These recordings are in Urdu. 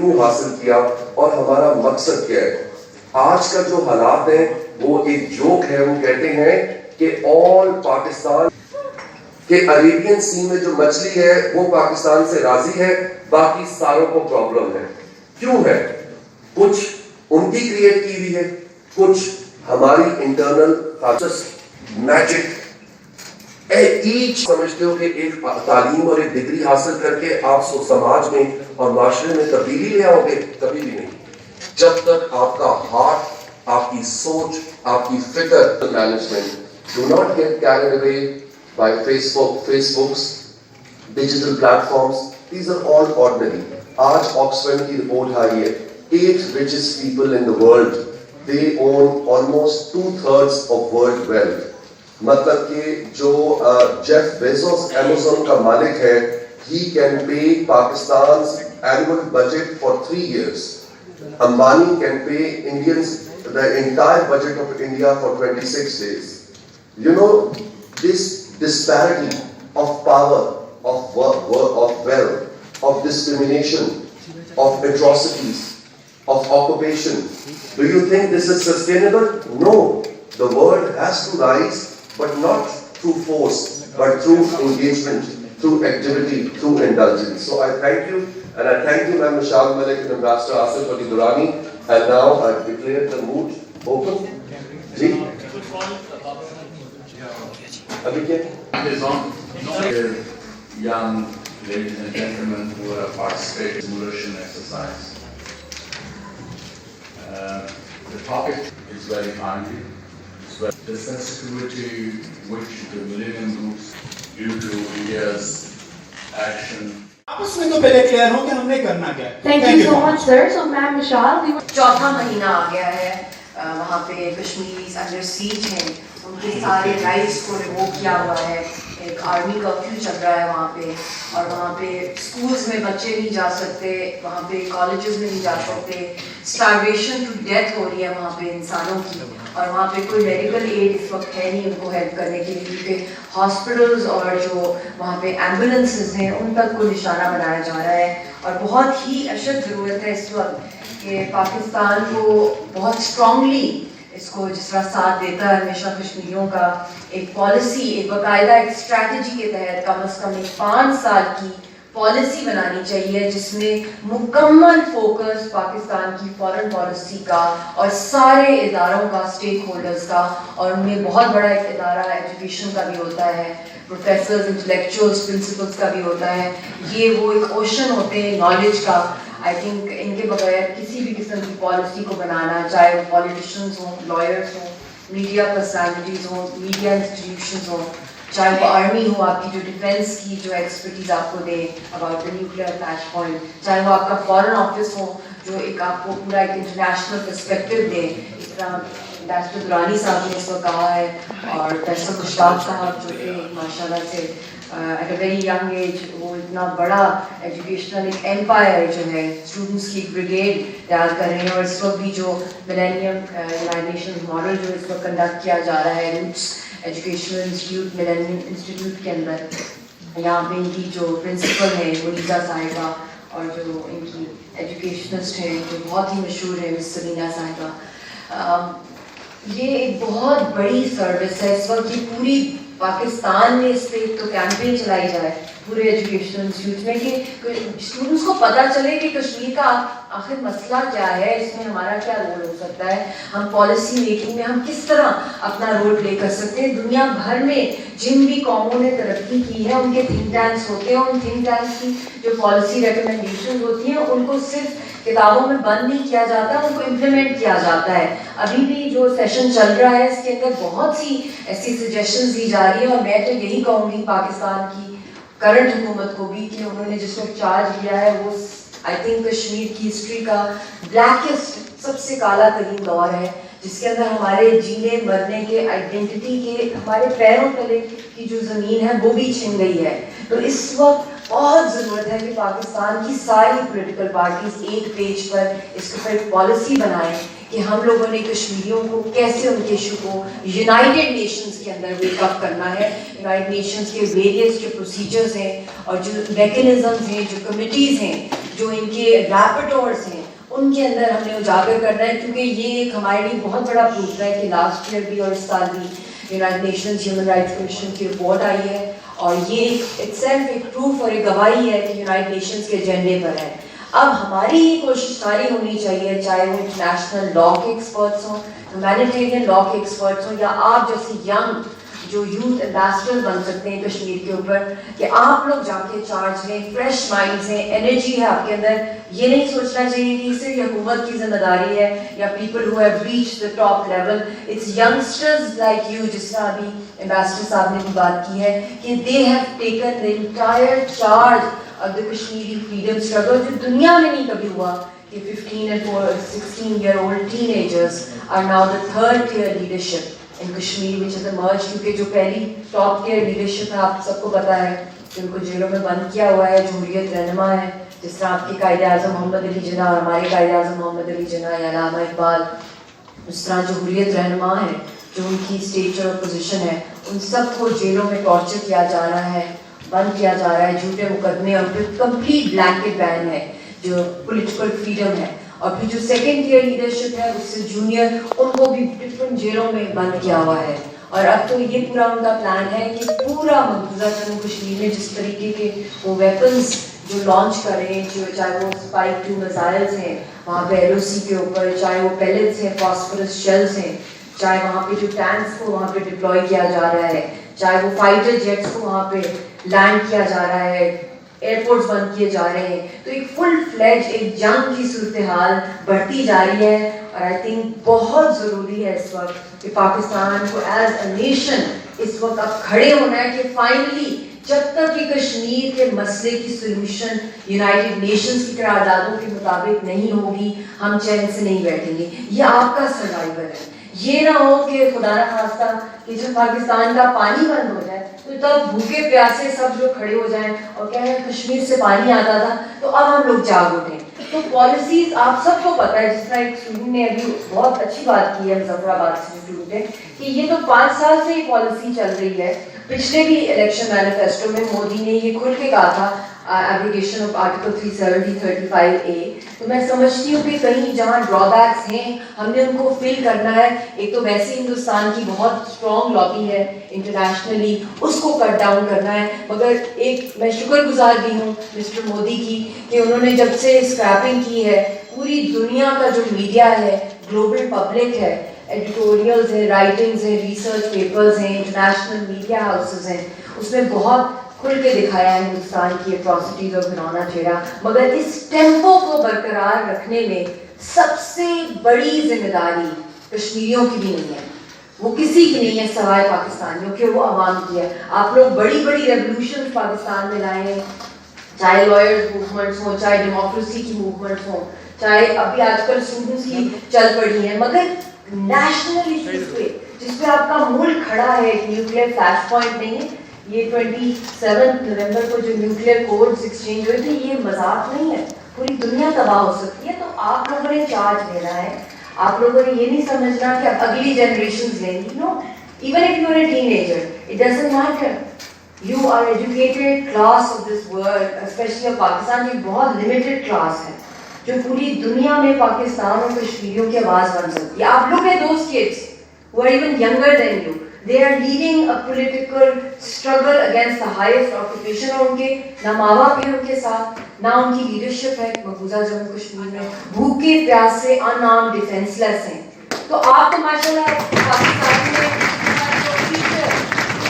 کیوں حاصل کیا اور ہمارا مقصد کیا ہے. آج کا جو حالات ہیں وہ ایک جوک ہے. وہ کہتے ہیں کہ آل پاکستان کہ عریبین سی میں جو مچھلی ہے وہ پاکستان سے راضی ہے, باقی ساروں کو پرابلم ہے. کیوں ہے؟ کچھ ان کی کریٹ کی ہوئی ہے, کچھ ہماری انٹرنل میجک. ایچ سمجھتے ہو کہ ایک تعلیم اور ایک ڈگری حاصل کر کے آپ سماج میں اور معاشرے میں تبدیلی لے آؤ گے, کبھی بھی نہیں. جب تک آپ کا ہارٹ, آپ کی سوچ, آپ کی فکر management. Do not get carried away by Facebooks, digital platforms. These are all ordinary. آج آکسفورڈ کی رپورٹ آئی ہے, 8 richest people in the world, they own almost 2/3 of world wealth. مطلب کہ جو جیف بیزوس ایمیزون کا مالک ہے, he can pay Pakistan's annual budget for 3 years. Ambani can pay Indians the entire budget of India for 26 days. You know, this disparity of power, of wealth, of discrimination, of atrocities, of occupation. Do you think this is sustainable? No. The world has to rise, but not through force, but through engagement, through activity, through indulgence. So I thank you, and I thank you, Ma'am Mishal Malik and Ambassador Asif Ali Durrani. And now I declare the moot open. Ji? Abhi kya? Young ladies and gentlemen who have participated in simulation exercise. The topic is very timely. The sensitivity which the millennium groups due to India's action. آپس میں تو پہلے کلیئر ہو کہ ہم نے کرنا کیا ہے. Thank you so much sir. So ma'am Mishal, چوتھا مہینہ آ گیا ہے, وہاں پہ کشمیریز انڈر سیج ہیں, ان کے سارے رائٹس کو ریووک کیا ہوا ہے. ایک آرمی کرفیو چل رہا ہے وہاں پہ, اور وہاں پہ اسکولز میں بچے نہیں جا سکتے, وہاں پہ کالجز میں نہیں جا سکتے. اسٹارویشن ٹو ڈیتھ ہو رہی ہے وہاں پہ انسانوں کی, اور وہاں پہ کوئی میڈیکل ایڈ اس وقت ہے نہیں ان کو ہیلپ کرنے کے لیے, کیونکہ ہاسپٹلز اور جو وہاں پہ ایمبولینسز ہیں ان تک کو نشانہ بنایا جا رہا ہے. اور بہت ہی اشد ضرورت ہے اس وقت کہ پاکستان کو بہت اسٹرانگلی اس کو جس طرح ساتھ دیتا ہے ہمیشہ کشمیریوں کا, ایک پالیسی, ایک باقاعدہ ایک اسٹریٹجی کے تحت کم از کم ایک 5 سال کی پالیسی بنانی چاہیے جس میں مکمل فوکس پاکستان کی فارن پالیسی کا اور سارے اداروں کا, اسٹیک ہولڈرز کا, اور ان میں بہت بڑا ایک ادارہ ایجوکیشن کا بھی ہوتا ہے, پروفیسرز, انٹلیکچوئلز, پرنسپلز کا بھی ہوتا ہے. یہ وہ ایک اوشن ہوتے ہیں نالج کا. آئی تھنک ان کے بغیر کسی بھی قسم کی پالیسی کو بنانا, چاہے وہ پالیٹیشنز ہوں, لائرز ہوں, میڈیا پرسنالٹیز ہوں, میڈیا انسٹیٹیوشنز ہوں, چاہے وہ آرمی ہو آپ کی جو ڈیفینس کی جو ایکسپرٹیز آپ کو دے about the nuclear attach point, چاہے وہ آپ کا فارن آفس ہو جو ایک آپ کو پورا ایک انٹرنیشنل پرسپیکٹو دے. اس طرح ڈاکٹر درانی صاحب نے اس کو کہا ہے, اور ڈاکٹر مشتاق صاحب جو کہ ماشاء اللہ سے at a very young age وہ اتنا بڑا ایجوکیشنل ایک ایمپائر جو ہے, اسٹوڈنٹس کی ایک بریگیڈ تیار کر رہے ہیں. اور اس وقت بھی جو ملینیم یونائیٹڈ نیشنز ماڈل جو اس وقت کنڈکٹ کیا جا رہا ہے roots educational institute millennium institute کے اندر, یہاں پہ ان کی جو پرنسپل ہے ولیزہ صاحبہ, اور جو ان کی ایجوکیشنسٹ ہیں جو بہت ہی مشہور ہے مس سلینا صاحبہ. یہ ایک بہت بڑی سروس ہے اس وقت. یہ پوری پاکستان میں اس پہ ایک تو کیمپین چلائی جائے پورے ایجوکیشنل انسٹیٹیوٹ میں کہ اسٹوڈنٹس کو پتہ چلے کہ کشمیر کا آخر مسئلہ کیا ہے, اس میں ہمارا کیا رول ہو سکتا ہے, ہم پالیسی میکنگ میں ہم کس طرح اپنا رول پلے کر سکتے ہیں. دنیا بھر میں جن بھی قوموں نے ترقی کی ہے ان کے تھنک ٹینکس ہوتے ہیں, ان تھنک ٹینکس کی جو پالیسی ریکمنڈیشنز ہوتی ہیں ان کو صرف کتابوں میں بند نہیں کیا جاتا, ان کو امپلیمنٹ کیا جاتا ہے. ابھی بھی جو سیشن چل رہا ہے اس کے اندر بہت سی ایسی سجیشنز دی جا رہی ہے, اور میں تو یہی کہوں گی پاکستان کی کرنٹ حکومت کو بھی کہ انہوں نے جس وقت چارج لیا ہے وہ آئی تھنک کشمیر کی ہسٹری کا بلیکسٹ سب سے کالا ترین دور ہے, جس کے اندر ہمارے جینے مرنے کے آئیڈینٹی کے ہمارے پیروں تلے کی جو زمین ہے وہ بھی چھن گئی ہے. تو اس وقت بہت ضرورت ہے کہ پاکستان کی ساری پولیٹیکل پارٹیز ایک پیج پر اس کے اوپر ایک پالیسی بنائیں کہ ہم لوگوں نے کشمیریوں کو کیسے ان کے ایشو کو یونائٹڈ نیشنز کے اندر ویک اپ کرنا ہے. یونائٹڈ نیشنز کے ویریس جو پروسیجرز ہیں اور جو میکنزمز ہیں, جو کمیٹیز ہیں, جو ان کے ریپرٹورس ہیں ان کے اندر ہم نے اجاگر کرنا ہے, کیونکہ یہ ایک ہمارے لیے بہت بڑا پروف ہے کہ لاسٹ ایئر بھی اور اس سال بھی United nations human rights commission کی رپورٹ آئی ہے, اور یہ اٹ سیلف ایک پروف اور ایک گواہی ہے کہ یونائٹڈ نیشنز کے ایجنڈے پر ہے. اب ہماری یہ کوشش ساری ہونی چاہیے, چاہے وہ انٹرنیشنل لا کے ایکسپرٹس ہوں, ہیومینیٹیرین لا کے ایکسپرٹس ہوں, یا آپ جیسے ینگ جو یوتھ ایمبیسڈر بن سکتے ہیں کشمیر کے اوپر, کہ آپ لوگ جا کے چارج لیں, فریش مائنڈز ہیں, انرجی ہے آپ کے اندر. یہ نہیں سوچنا چاہیے کہ صرف حکومت کی ذمہ داری ہے یا people who have reach the top level. It's youngsters like you, جس طرح ابھی ایمبیسڈر صاحب نے بھی بات کی ہے کہ they have taken the entire charge of the Kashmiri freedom struggle, جو دنیا میں نہیں کبھی ہوا کہ 15 and 16-year-old teenagers are now the third tier leadership in Kashmir which has emerged. کیونکہ جو پہلی ٹاپ ٹیئر لیڈرشپ ہے آپ سب کو پتا ہے کہ ان کو جیلوں میں بند کیا ہوا ہے, جمہوریت رہنما ہے, جس طرح آپ کے قائد اعظم محمد علی جناح اور ہمارے قائد اعظم محمد علی جناح یا علامہ اقبال, اس طرح جمہوریت رہنما ہے جو ان کی اسٹیچر اور پوزیشن ہے, ان سب کو جیلوں میں ٹارچر کیا جا رہا ہے, بند کیا جا رہا ہے, جھوٹے مقدمے, اور پھر کمپلیٹ بلینکٹ بین ہے جو پولیٹیکل فریڈم ہے. اور پھر جو سیکنڈ ٹیئر لیڈرشپ ہے اس سے جونیئر, ان کو بھی ڈفرینٹ جیلوں میں بند کیا ہوا ہے. اور اب تو یہ پورا ان کا پلان ہے کہ پورا مقبوضہ جموں کشمیر میں جس طریقے کے وہ ویپنس جو لانچ کر رہے ہیں, چاہے وہ اسپائک 2 میزائلز ہیں وہاں پہ LOC کے اوپر, چاہے وہ پیلٹس ہیں, فاسفورس شیلز ہیں, چاہے وہاں پہ جو ٹینکس کو وہاں پہ ڈپلوائے کیا جا رہا ہے, چاہے وہ فائٹر جیٹس کو وہاں پہ لینڈ کیا جا رہا ہے, ایئرپورٹس بند کیے جا رہے ہیں. تو ایک فل فلیج ایک جنگ کی صورتحال بڑھتی جا رہی ہے. اور آئی تھنک بہت ضروری ہے اس وقت کہ پاکستان کو ایز اے نیشن اس وقت اب کھڑے ہونا ہے کہ فائنلی جب تک کہ کشمیر کے مسئلے کی سولوشن یونائٹڈ نیشنز کی قراردادوں کے مطابق نہیں ہوگی, ہم چین سے نہیں بیٹھیں گے. یہ آپ کا سروائیول ہے. یہ نہ ہو کہ خدا نہ خواستہ کہ جب پاکستان کا پانی بند ہو جائے تو تب بھوکے پیاسے سب لوگ کھڑے ہو جائیں اور کہیں کشمیر سے پانی آتا تھا تو اب ہم لوگ جاگ اٹھیں. تو پالیسیز آپ سب کو پتہ ہے, جس طرح ایک اسٹوڈنٹ نے ابھی بہت اچھی بات کی ہے, مظفر آباد سے اسٹوڈنٹ ہے, کہ یہ تو 5 سال سے یہ پالیسی چل رہی ہے. پچھلے بھی الیکشن مینیفیسٹو میں مودی نے یہ کھل کے کہا تھا ایبلیگیشن آف آرٹیکل 370-35A. تو میں سمجھتی ہوں کہ کہیں جہاں ڈرا بیکس ہیں ہم نے ان کو فل کرنا ہے. ایک تو ویسے ہندوستان کی بہت اسٹرانگ لابی ہے انٹرنیشنلی, اس کو کٹ ڈاؤن کرنا ہے. مگر ایک میں شکر گزار بھی ہوں مسٹر مودی کی کہ انہوں نے جب سے اسکریپنگ کی ہے, پوری دنیا کا جو میڈیا ہے, گلوبل پبلک ہے, ایڈیٹوریلز ہیں, رائٹنگز ہیں, ریسرچ پیپرز ہیں, انٹرنیشنل میڈیا ہاؤسز ہیں, اس میں بہت کھل کے دکھایا ہے ہندوستان کی اٹراسٹیز اور گھناؤنا چہرہ. مگر اس ٹیمپو کو برقرار رکھنے میں سب سے بڑی ذمہ داری کشمیریوں کی بھی نہیں ہے, وہ کسی کی نہیں ہے سوائے پاکستانیوں کے, وہ عوام کی ہے. آپ لوگ بڑی بڑی ریولوشن پاکستان میں لائے ہیں, چاہے لائرز موومنٹس ہوں, چاہے ڈیموکریسی کی موومنٹس ہوں, چاہے ابھی آج کل اسٹوڈنٹس کی چل پڑی ہیں, مگر نیشنل ایشوز پہ جس پہ آپ کا ملک کھڑا ہے, ایک نیوکلیئر فلیش پوائنٹ نہیں ہے. یہ 27 نومبر کو جو نیوکلیئر کوڈز ایکسچینج ہوئے تھے, یہ مذاق نہیں ہے, پوری دنیا تباہ ہو سکتی ہے. تو آپ لوگوں نے چارج لینا ہے, آپ لوگوں نے یہ نہیں سمجھنا کہ اب اگلی جنریشنز لیں گی. No, even if you are a teenager it doesn't matter, you are educated class of this world, especially of Pakistan. یہ بہت لمیٹڈ کلاس ہے جو پوری دنیا میں پاکستان اور کشمیریوں کی آواز بن سکتی ہے. آپ لوگ ہیں those kids who are even younger than you, they are leading a political struggle against the highest occupation. اور ان کے نہ ماں باپ ہیں ان کے ساتھ, نہ ان کی لیڈرشپ ہے مقبوضہ جموں کشمیر میں, بھوکے پیاسے ان آرمڈ ڈیفینس لیس ہیں. تو آپ تو ماشاءاللہ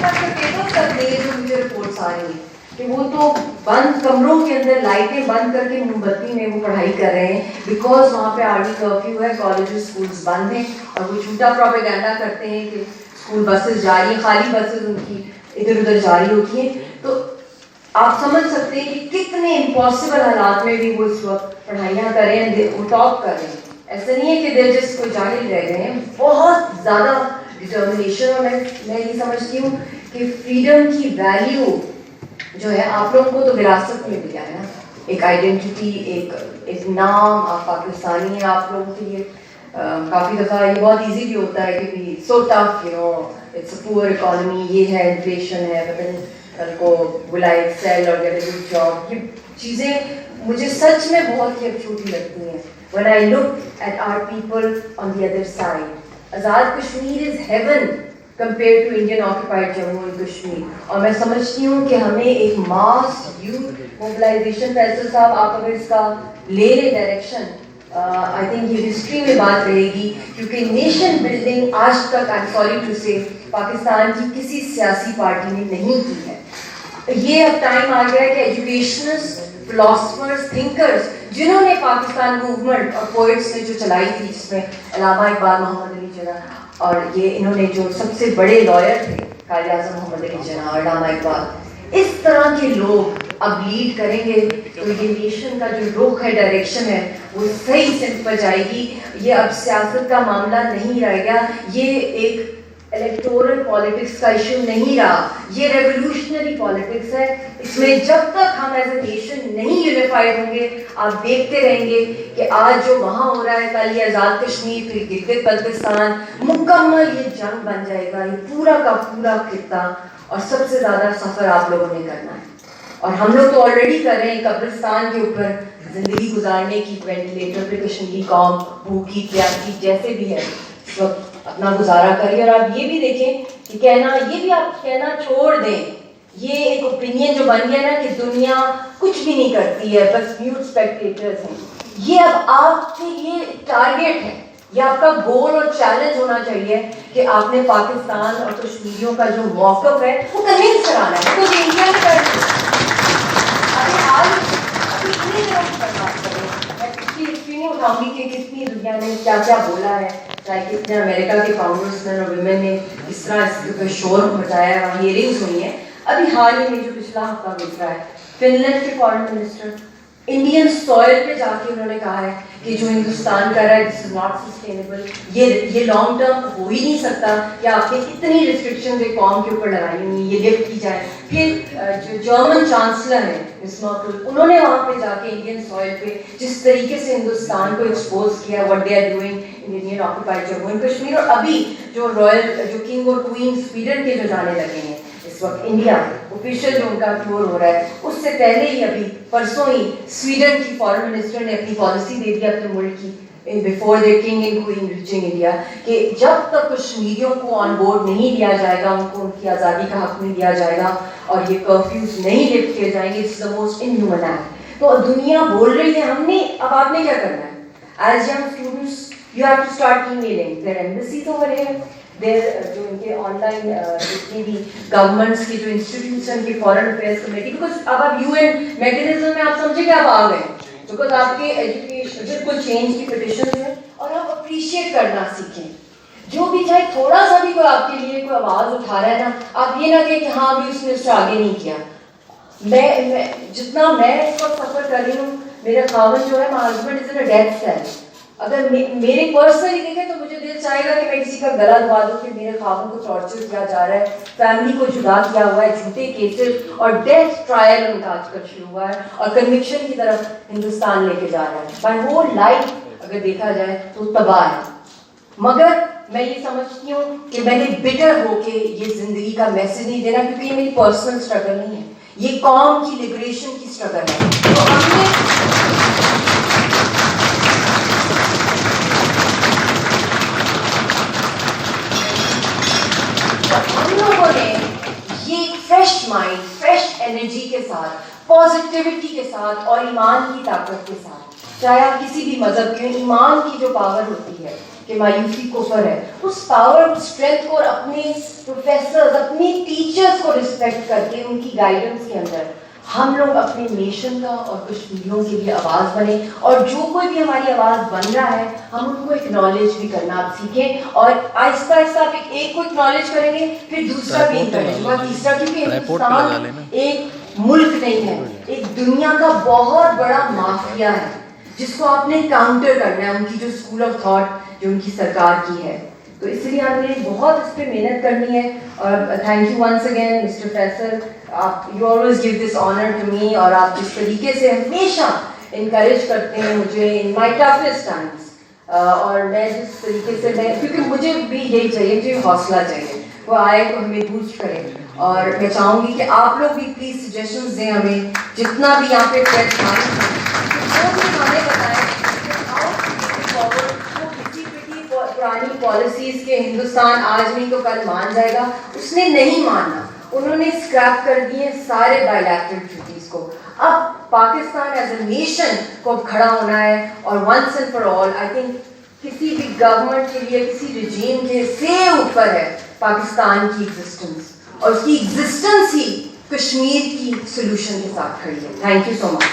پاکستان میں جو مجھے رپورٹس آ رہی ہیں کہ وہ تو بند کمروں کے اندر لائٹیں بند کر کے موم بتی میں وہ پڑھائی کر رہے ہیں, بیکاز وہاں پہ آرمی کرفیو ہے, کالجز اسکولس بند ہیں, اور وہ جھوٹا پروپیگنڈا کرتے ہیں کہ اسکول بسز جاری ہیں, خالی بسز ان کی ادھر ادھر جاری ہوتی ہیں. تو آپ سمجھ سکتے ہیں کہ کتنے امپاسبل حالات میں بھی وہ اس وقت پڑھائیاں کر رہے ہیں, وہ ٹاپ کر رہے ہیں. ایسا نہیں ہے کہ دیر جسٹ کوئی جاہل رہ گئے ہیں, بہت زیادہ ڈٹرمنیشن. اور میں یہ سمجھتی ہوں کہ فریڈم کی ویلیو جو ہے آپ لوگوں کو تو وراثت میں ملا ہے نا, ایک آئیڈینٹی, ایک نام, آپ پاکستانی ہیں. آپ لوگوں کے لیے کافی دفعہ یہ بہت ایزی بھی ہوتا ہے کہ so tough, you know, it's a poor economy, یہ ہے, انفلیشن ہے, پتہ نہیں کل کو بلائے سیل اور گیٹ اے گڈ جاب, یہ چیزیں مجھے سچ میں بہت ہی اب چھوٹی لگتی ہیں. When I look at our people on the other side, Azad Kashmir is heaven compared to Indian occupied Jammu and Kashmir. اور میں سمجھتی ہوں کہ ہمیں ایک mass youth mobilization فیصل صاحب آپ اگر اس کا لے لیں ڈائریکشن, I think یہ ہسٹری میں بات رہے گی, کیونکہ نیشن بلڈنگ آج تک I'm sorry to say Pakistan کی کسی سیاسی پارٹی نے نہیں کی ہے. یہ اب ٹائم آ گیا ہے کہ ایجوکیشنسٹ, فلاسفرز, تھنکرز جنہوں نے پاکستان موومنٹ اور پوئٹس نے جو چلائی تھی, جس میں علامہ اقبال, محمد علی جناح اور یہ انہوں نے جو سب سے بڑے لائر تھے قائد اعظم محمد علی جناح اور علامہ اقبال, اس طرح کے لوگ اب لیڈ کریں گے تو یہ نیشن کا جو رخ ہے, ڈائریکشن ہے, وہ صحیح سمت پر جائے گی. یہ اب سیاست کا معاملہ نہیں رہ گیا, یہ ایک الیکٹورل پالیٹکس کا ایشو نہیں رہا, یہ ریولوشنری پالیٹکس ہے. اس میں جب تک ہم ایز اے نیشن نہیں یونیفائڈ ہوں گے, آپ دیکھتے رہیں گے کہ آج جو وہاں ہو رہا ہے, کل یہ آزاد کشمیر, پھر گلگت بلتستان, مکمل یہ جنگ بن جائے گا, یہ پورا کا پورا خطہ. اور سب سے زیادہ سفر آپ لوگوں نے کرنا ہے, اور ہم لوگ تو آلریڈی کر رہے ہیں قبرستان کے اوپر زندگی گزارنے کی. وینٹیلیٹر پہ کشمیری قوم بھوکی پیاسی جیسے بھی ہے اس وقت اپنا گزارا کریے. اور آپ یہ بھی دیکھیں کہ کہنا, یہ بھی آپ کہنا چھوڑ دیں, یہ ایک اوپینین جو بن گیا نا کہ دنیا کچھ بھی نہیں کرتی ہے, بس میوٹ اسپیکٹیٹرز ہیں. یہ اب آپ کے لیے ٹارگیٹ ہے, یہ آپ کا گول اور چیلنج ہونا چاہیے کہ آپ نے پاکستان اور کشمیریوں کا جو موقف ہے وہ کنوینس کرانا ہے. تو انڈیا میں ابھی حال ابھی اتنی دنوں کی بات کریں, میں پچھلی ہسٹری نہیں اٹھاؤں گی کہ کتنی دنیا نے کیا کیا بولا ہے, چاہے کتنے امریکہ کے فاؤنڈرس مین اور ویمن نے اس طرح اس پہ شور مچایا ہے, وہاں ہیئرنگس ہوئی ہیں. ابھی حال ہی میں جو پچھلا ہفتہ گزرا ہے, فن لینڈ کے فارن منسٹر انڈین سوئل پہ جا کے انہوں نے کہا ہے کہ جو ہندوستان کر رہا ہے دس از ناٹ سسٹینیبل, یہ لانگ ٹرم ہو ہی نہیں سکتا, کہ آپ نے اتنی ریسٹرکشنز ایک قوم کے اوپر لگائی ہوئی, یہ لفٹ کی جائے. پھر جو جرمن چانسلر ہیں مس مرکل, انہوں نے وہاں پہ جا کے انڈین سوئل پہ جس طریقے سے ہندوستان کو ایکسپوز کیا, what they are doing in Indian occupied Jammu and Kashmir. اور ابھی جو جو کنگ اور کوئین سویڈن کے جو جانے لگے ہیں اس وقت انڈیا, آفیشیل جو ان کا ٹور ہو رہا ہے, اس سے پہلے ہی ابھی پرسوں ہی سویڈن کی فارن منسٹر نے اپنی پالیسی دے دی اپنے ملک کی, before their king and queen reaching India, کہ جب تک کشمیریوں کو آن بورڈ نہیں لیا جائے گا, ان کو ان کی آزادی کا حق نہیں دیا جائے گا, اور یہ کرفیوز نہیں لفٹ کیے جائیں گے, it's the most inhuman act. تو دنیا بول رہی ہے, ہم نے, اب آپ نے کیا کرنا ہے as young students, you have to start emailing their embassies over here, دیر جو ان کے آن لائن جتنی بھی گورنمنٹس کی جو انسٹیٹیوشن کی فارن افیئرس کمیٹی, بیکاز اب آپ UN میکنزم میں آپ سمجھے کہ آپ آ گئے, بیکاز آپ کے ایجوکیشن بالکل چینج کی پٹیشن ہے, اور آپ اپریشیٹ کرنا سیکھیں. جو بھی چاہے تھوڑا سا بھی کوئی آپ کے لیے کوئی آواز اٹھا رہا ہے نا, آپ یہ نہ کہیں کہ ہاں ابھی اس نے اس سے آگے نہیں کیا. میں جتنا میں اس وقت سفر کر رہی ہوں, میرا خاوند جو ہے, my husband is in a death cell. اگر میرے پرسنلی دیکھیں تو مجھے دل چاہے گا کہ میں کسی کا گلا دبا دوں کہ میرے خاوند کو ٹارچر کیا جا رہا ہے, فیملی کو جدا کیا ہوا ہے, جھوٹے کیسز اور ڈیتھ ٹرائل ان کا آج کل شروع ہوا ہے, اور کنوکشن کی طرف ہندوستان لے کے جا رہا ہے. بائی ہول لائف اگر دیکھا جائے تو تباہ ہے. مگر میں یہ سمجھتی ہوں کہ میں نے بٹر ہو کے یہ زندگی کا میسج نہیں دینا, کیونکہ یہ میری پرسنل اسٹرگل نہیں ہے, یہ قوم کی لبریشن کی اسٹرگل ہے. تو ہم لوگوں نے یہ فریش مائنڈ, فریش انرجی کے ساتھ, پازیٹیوٹی کے ساتھ اور ایمان کی طاقت کے ساتھ, چاہے آپ کسی بھی مذہب کے, ایمان کی جو پاور ہوتی ہے کہ مایوسی کفر ہے, اس پاور اسٹرینتھ کو اپنے پروفیسرز, اپنے ٹیچرز کو رسپیکٹ کر کے ان کی گائیڈنس کے اندر ہم لوگ اپنے نیشن کا اور کشمیریوں کے لیے آواز بنے. اور جو کوئی بھی ہماری آواز بن رہا ہے, ہم ان کو اکنالج بھی کرنا آپ سیکھیں, اور آہستہ آہستہ آپ ایک کو اکنالج کریں گے, پھر دوسرا بھی کریں گے, اور تیسرا, کیونکہ ہندوستان ایک ملک نہیں ہے, ایک دنیا کا بہت بڑا مافیا ہے جس کو آپ نے کاؤنٹر کرنا ہے, ان کی جو اسکول آف تھاٹ جو ان کی سرکار کی ہے. تو اس لیے آپ نے بہت اس پہ محنت کرنی ہے. اور thank you once again mister Faisal, آپ you always give this honour to me, اور آپ جس طریقے سے ہمیشہ انکریج کرتے ہیں مجھے ان مائی ٹفسٹ ٹائمس, اور میں جس طریقے سے, میں کیونکہ مجھے بھی یہی چاہیے, مجھے حوصلہ چاہیے, وہ آئے تو ہمیں بوسٹ کریں. اور میں چاہوں گی کہ آپ لوگ بھی پلیز سجیشنز دیں ہمیں, جتنا بھی یہاں پہ پریس وہ بھی ہمیں بتائیں کہ ہاؤ فارورڈ. وہ کسی پہ پرانی پالیسیز کے ہندوستان آج نہیں تو کل مان جائے گا, اس نے نہیں ماننا. انہوں نے اسکریپ کر دیے سارے بائیلیٹرل ٹریٹیز کو. اب پاکستان ایز اے نیشن کو کھڑا ہونا ہے, اور once and for all I think کسی بھی گورنمنٹ کے لیے, کسی رجیم کے سے اوپر ہے پاکستان کی ایگزسٹنس, اور اس کی ایگزسٹنس ہی کشمیر کی سولوشن کے ساتھ کھڑی ہے. Thank you so much.